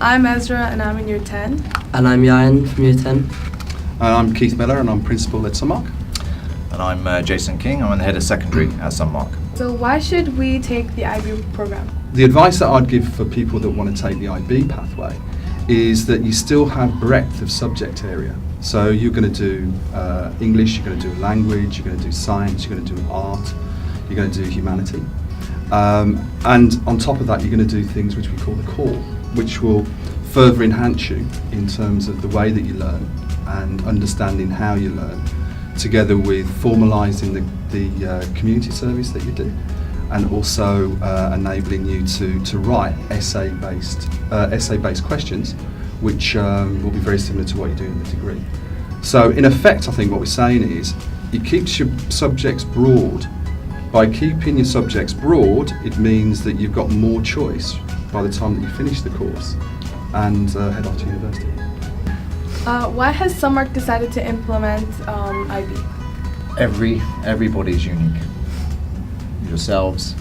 I'm Ezra and I'm in year 10. And I'm Yayan from year 10. And I'm Keith Miller and I'm principal at Sunmarke. And I'm Jason King. I'm the head of secondary at Sunmarke. So why should we take the IB program? The advice that I'd give for people that want to take the IB pathway is that you still have breadth of subject area. So you're going to do English, you're going to do language, you're going to do science, you're going to do art, you're going to do humanity. And on top of that, you're going to do things which we call the core, which will further enhance you in terms of the way that you learn and understanding how you learn, together with formalising the community service that you do, and also enabling you to write essay-based questions, which will be very similar to what you're doing in the degree. So in effect, I think what we're saying is it keeps your subjects broad. By keeping your subjects broad, it means that you've got more choice by the time that you finish the course and head off to university. Why has Sunmarke decided to implement IB? Everybody's unique. Yourselves,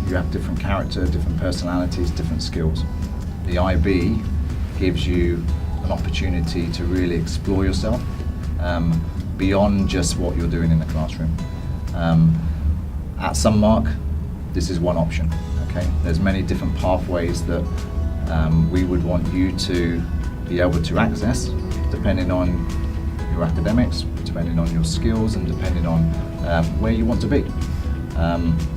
you have different character, different personalities, different skills. The IB gives you an opportunity to really explore yourself beyond just what you're doing in the classroom. At Sunmarke, this is one option. Okay, there's many different pathways that we would want you to be able to access, depending on your academics, depending on your skills, and depending on where you want to be.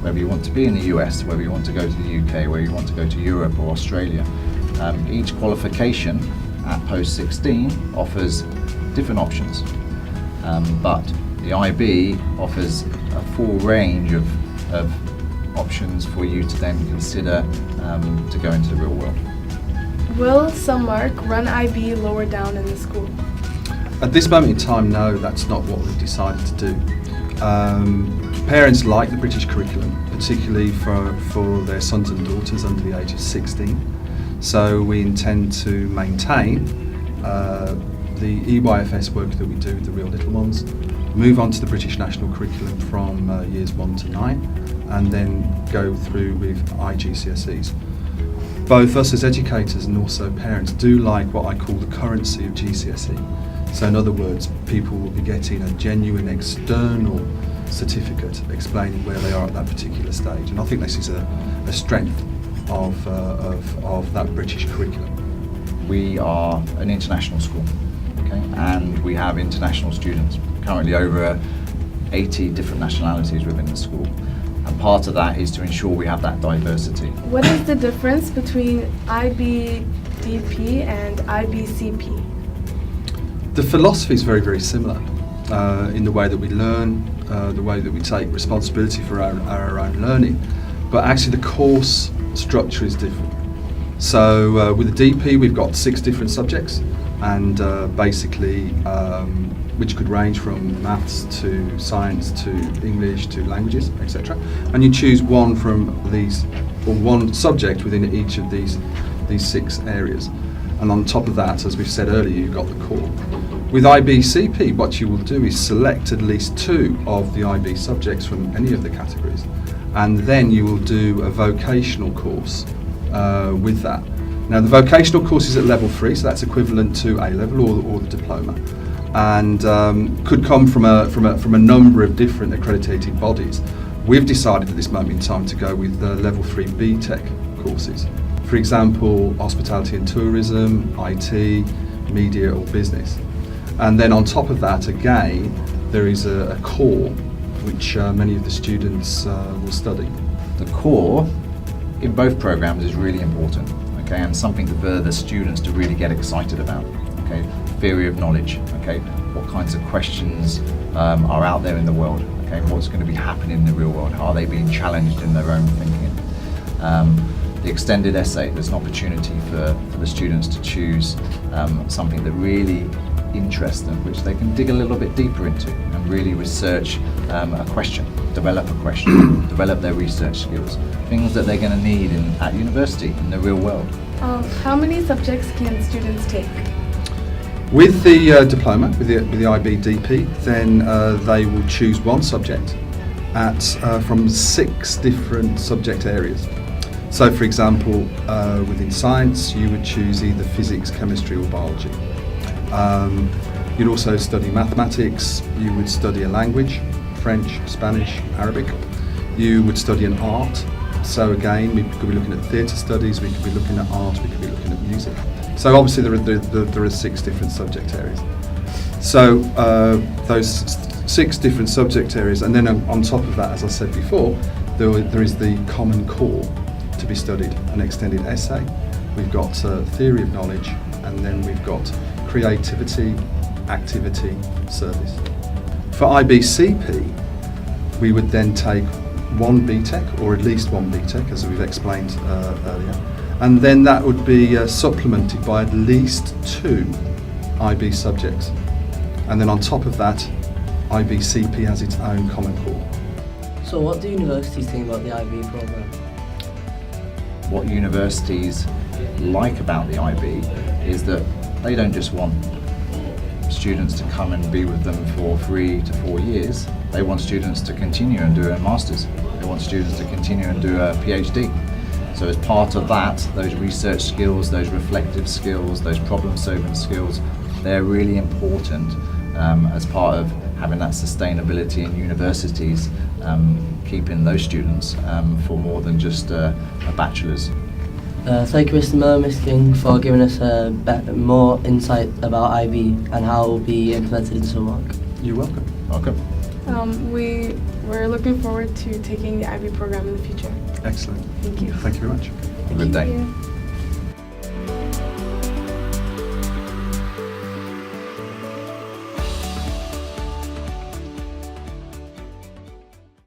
Whether you want to be in the US, whether you want to go to the UK, whether you want to go to Europe or Australia. Each qualification at post 16 offers different options, but the IB offers a full range of options for you to then consider to go into the real world. Will Sunmarke run IB lower down in the school? At this moment in time, no, that's not what we've decided to do. Parents like the British curriculum, particularly for their sons and daughters under the age of 16. So we intend to maintain the EYFS work that we do with the real little ones, move on to the British National Curriculum from years 1 to 9, and then go through with IGCSEs. Both us as educators and also parents do like what I call the currency of GCSE. So in other words, people will be getting a genuine external certificate explaining where they are at that particular stage. And I think this is a strength of that British curriculum. We are an international school, okay, and we have international students, currently over 80 different nationalities within the school. And part of that is to ensure we have that diversity. What is the difference between IB-DP and IB-CP? The philosophy is very, very similar in the way that we learn, the way that we take responsibility for our own learning, but actually the course structure is different. So with the DP we've got 6 different subjects, and basically which could range from maths to science to English to languages, etc. And you choose one from these, or one subject within each of these 6 areas. And on top of that, as we've said earlier, you've got the core. With IB-CP, what you will do is select at least 2 of the IB subjects from any of the categories, and then you will do a vocational course with that. Now the vocational course is at level 3, so that's equivalent to A-level or the diploma, and could come from a number of different accredited bodies. We've decided at this moment in time to go with the level 3 BTEC courses. For example, hospitality and tourism, IT, media or business. And then on top of that, again, there is a core which many of the students will study. The core in both programs is really important, okay, and something for the students to really get excited about. Okay, theory of knowledge. Okay, what kinds of questions are out there in the world? Okay, what's going to be happening in the real world? How are they being challenged in their own thinking? The extended essay, there's an opportunity for the students to choose something that really interests them, which they can dig a little bit deeper into and really research a question, develop their research skills, things that they're going to need at university, in the real world. How many subjects can students take? With the diploma, with the IB-DP, then they will choose one subject from 6 different subject areas. So, for example, within science, you would choose either physics, chemistry, or biology. You'd also study mathematics. You would study a language, French, Spanish, Arabic. You would study an art. So again, we could be looking at theatre studies, we could be looking at art, we could be looking at music. So obviously there are 6 different subject areas. So those 6 different subject areas, and then on top of that, as I said before, there is the common core to be studied, an extended essay. We've got theory of knowledge, and then we've got creativity, activity, service. For IBCP, we would then take one BTEC, or at least one BTEC, as we've explained earlier, and then that would be supplemented by at least 2 IB subjects. And then on top of that, IBCP has its own common core. So what do universities think about the IB programme? What universities like about the IB is that they don't just want students to come and be with them for 3 to 4 years. They want students to continue and do a master's. They want students to continue and do a PhD. So as part of that, those research skills, those reflective skills, those problem-solving skills, they're really important as part of having that sustainability in universities, keeping those students for more than just a bachelor's. Thank you, Mr. Miller, Ms. King, for giving us more insight about IB and how it will be implemented in Sunmarke. You're welcome. Welcome. We're looking forward to taking the IB program in the future. Excellent. Thank you. Thank you very much. Have a good day. Thank you.